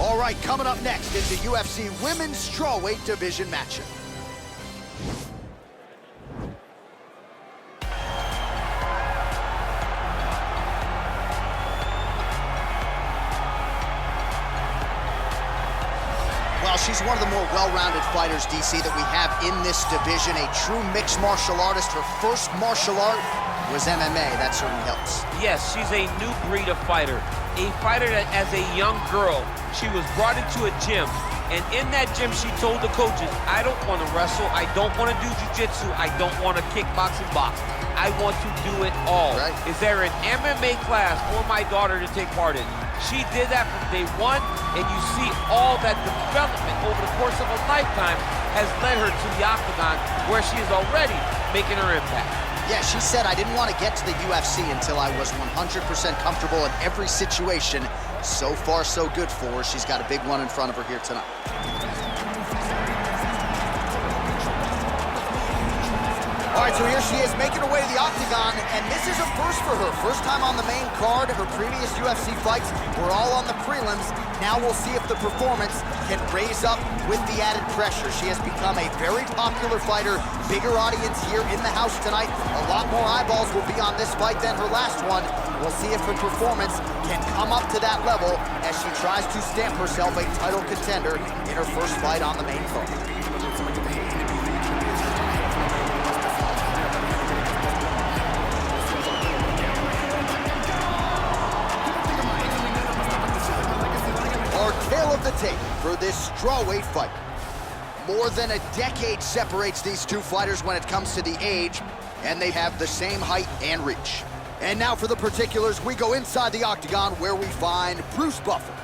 All right, coming up next is the UFC Women's Strawweight Division matchup. Well, she's one of the more well-rounded fighters, DC, that we have in this division. A true mixed martial artist. Her first martial art was MMA. That certainly helps. Yes, she's a new breed of fighter. A fighter that, as a young girl, she was brought into a gym. And in that gym, she told the coaches, I don't want to wrestle. I don't want to do jiu-jitsu. I don't want to kickbox and box. I want to do it all. Right. Is there an MMA class for my daughter to take part in? She did that from day one, and you see all that development over the course of a lifetime has led her to the octagon, where she is already making her impact. Yeah, she said, I didn't want to get to the UFC until I was 100% comfortable in every situation. So far, so good for her. She's got a big one in front of her here tonight. All right, so here she is making her way to the octagon, and this is a first for her. First time on the main card. Her previous UFC fights were all on the prelims. Now we'll see if the performance can raise up with the added pressure. She has become a very popular fighter. Bigger audience here in the house tonight. A lot more eyeballs will be on this fight than her last one. We'll see if her performance can come up to that level as she tries to stamp herself a title contender in her first fight on the main card. Tale of the tape for this strawweight fight. More than a decade separates these two fighters when it comes to the age, and they have the same height and reach. And now for the particulars, we go inside the octagon where we find Bruce Buffer.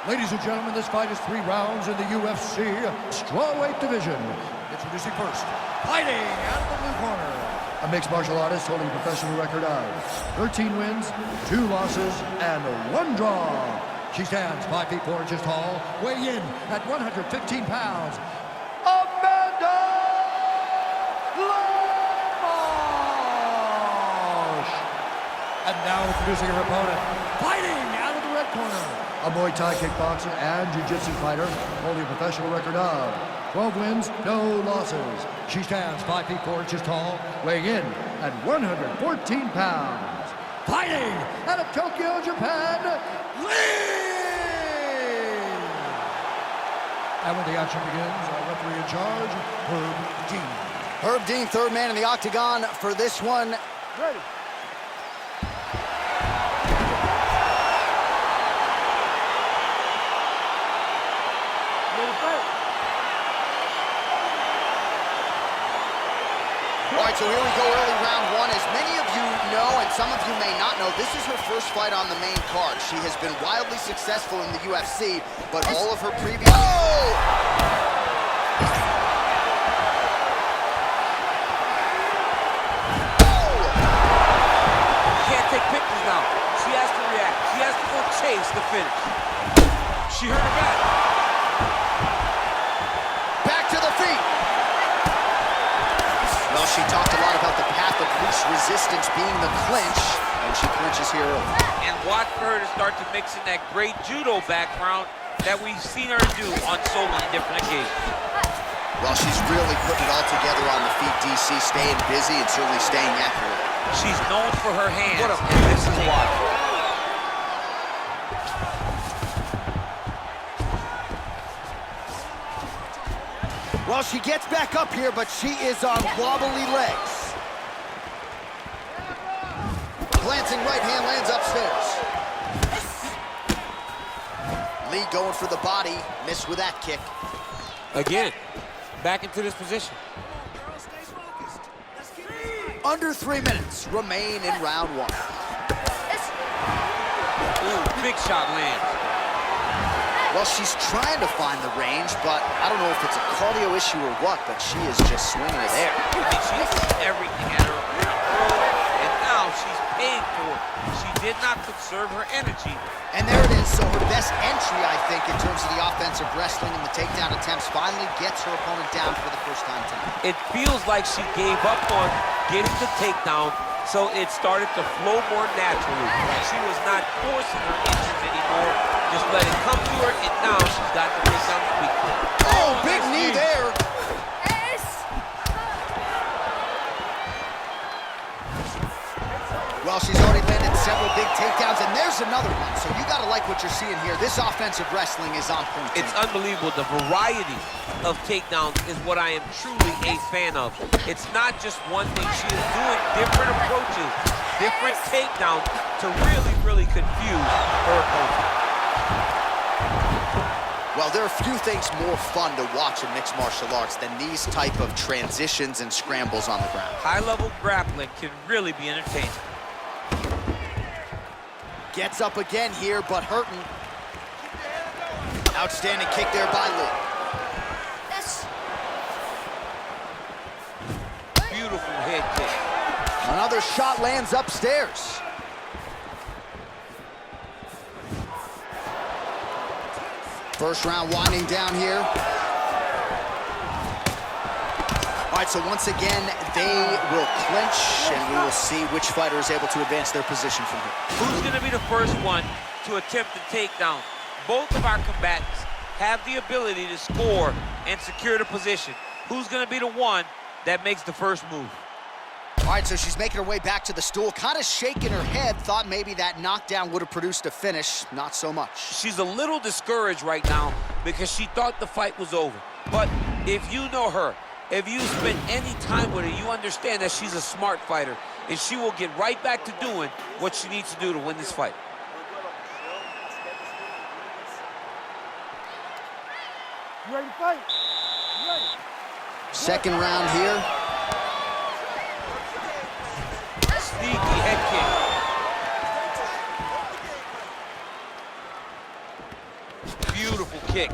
Ladies and gentlemen, this fight is 3 rounds in the UFC strawweight division. Introducing first, fighting out of the blue corner, a mixed martial artist holding a professional record of 13 wins, 2 losses, and 1 draw. She stands 5 feet 4 inches tall, weighing in at 115 pounds. Amanda Lemos! And now introducing her opponent, fighting out of the red corner, a Muay Thai kickboxer and jiu-jitsu fighter holding a professional record of 12 wins, no losses. She stands 5 feet 4 inches tall, weighing in at 114 pounds. Fighting out of Tokyo, Japan, Lee! And when the action begins, our referee in charge, Herb Dean. Herb Dean, third man in the octagon for this one. Ready. All right, so here we go, early round one. As many of you know, and some of you may not know, this is her first fight on the main card. She has been wildly successful in the UFC, but all of her previous... Oh! Can't take pictures now. She has to react. She has to go chase the finish. She hurt her back. Back to the feet. Well, she talked a lot about the path of least resistance being the clinch, and she clinches here early. And watch for her to start to mix in that great judo background that we've seen her do on so many different occasions. Well, she's really putting it all together on the feet, DC, staying busy and certainly staying accurate. She's known for her hands, What a and this is why. Well, she gets back up here, but she is on wobbly legs. Glancing right hand lands upstairs. Lee going for the body, missed with that kick. Again, back into this position. Under 3 minutes remain in round one. Ooh, big shot lands. Well, she's trying to find the range, but I don't know if it's a cardio issue or what, but she is just swinging it there. I mean, she's doing everything at her early, and now she's paying for it. She did not conserve her energy. And there it is, so her best entry, I think, in terms of the offensive wrestling and the takedown attempts, finally gets her opponent down for the first time tonight. It feels like she gave up on getting the takedown, so it started to flow more naturally. She was not forcing her inches anymore, just let it come to her, and now she's got the takedown to speak for. Oh, big knee there. Well, she's already landed several big takedowns, and there's another one. So you got to like what you're seeing here. This offensive wrestling is on point. It's unbelievable. The variety of takedowns is what I am truly a fan of. It's not just one thing. She is doing different approaches, different takedowns to really, really confuse her opponent. Well, there are few things more fun to watch in mixed martial arts than these type of transitions and scrambles on the ground. High-level grappling can really be entertaining. Gets up again here, but hurting. Outstanding kick there by Lee. Beautiful head kick. Another shot lands upstairs. First round winding down here. All right, so once again, they will clinch, and we will see which fighter is able to advance their position from here. Who's going to be the first one to attempt the takedown? Both of our combatants have the ability to score and secure the position. Who's going to be the one that makes the first move? All right, so she's making her way back to the stool, kind of shaking her head, thought maybe that knockdown would have produced a finish. Not so much. She's a little discouraged right now because she thought the fight was over. But if you know her, if you spend any time with her, you understand that she's a smart fighter, and she will get right back to doing what she needs to do to win this fight. You ready to fight? You ready? Second round here. Sneaky head kick. Beautiful kick.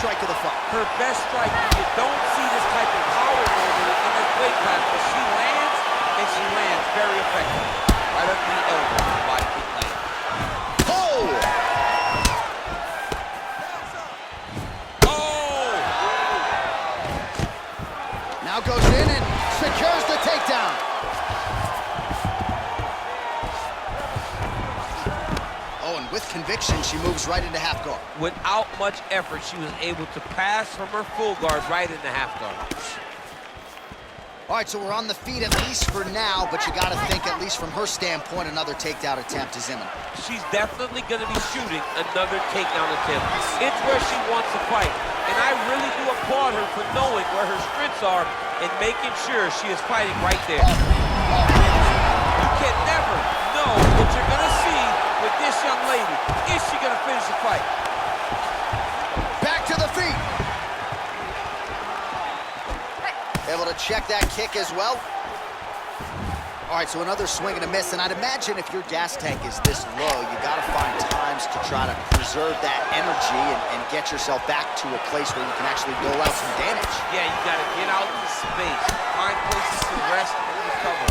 Strike of the fight. Her best strike, you don't see this type of power movement in this weight class, but she lands, and she lands very effective. Right under the elbow, the body kick lands. Oh! Oh! Now goes in and secures the takedown. Oh, and with conviction, she moves right into half guard. Without much effort, she was able to pass from her full guard right into half guard. All right, so we're on the feet at least for now, but you got to think, at least from her standpoint, another takedown attempt is imminent. She's definitely going to be shooting another takedown attempt. It's where she wants to fight, and I really do applaud her for knowing where her strengths are and making sure she is fighting right there. You can never know what you're going to see with this young lady. Is she going to finish the fight? Back to the feet. Able to check that kick as well. All right, so another swing and a miss, and I'd imagine if your gas tank is this low, you got to find times to try to preserve that energy and get yourself back to a place where you can actually dole out some damage. Yeah, you got to get out to space, find places to rest and recover.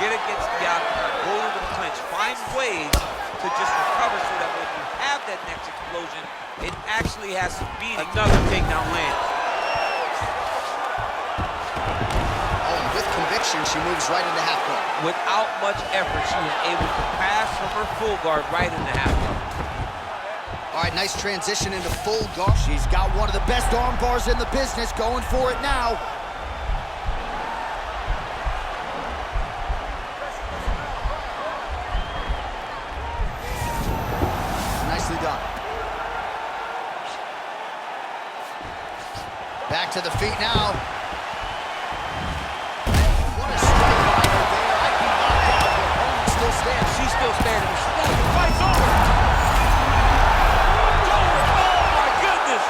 Get against the octagon, go to the clinch, find ways to just recover so that when you have that next explosion, it actually has some meaning. Another takedown lands. Oh, and with conviction, she moves right into half guard. Without much effort, she was able to pass from her full guard right into half guard. All right, nice transition into full guard. She's got one of the best arm bars in the business, going for it now. Nicely done. Back to the feet now. What a strike by her there. I'd be knocked out. Her opponent still stands. She's still standing. The fight's over. It's over. Oh, my goodness.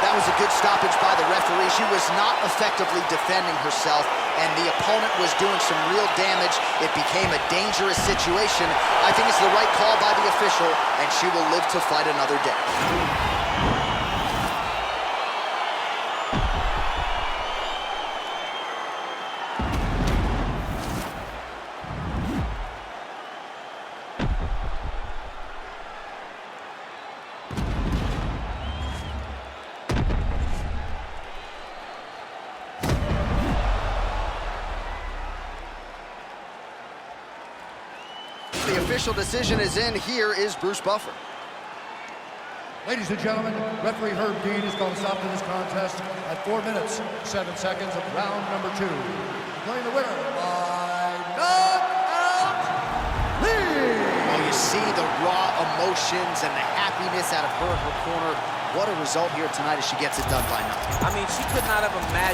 That was a good stoppage by the referee. She was not effectively defending herself, and the opponent was doing some real damage. It became a dangerous situation. I think it's the right call by the official, and she will live to fight another day. official decision is in. Here is Bruce Buffer. Ladies and gentlemen, referee Herb Dean has called a stop to this contest at 4 minutes, 7 seconds of round number 2. Declaring the winner by knockout, Lee! Well, you see the raw emotions and the happiness out of her corner. What a result here tonight as she gets it done by knockout. I mean, she could not have imagined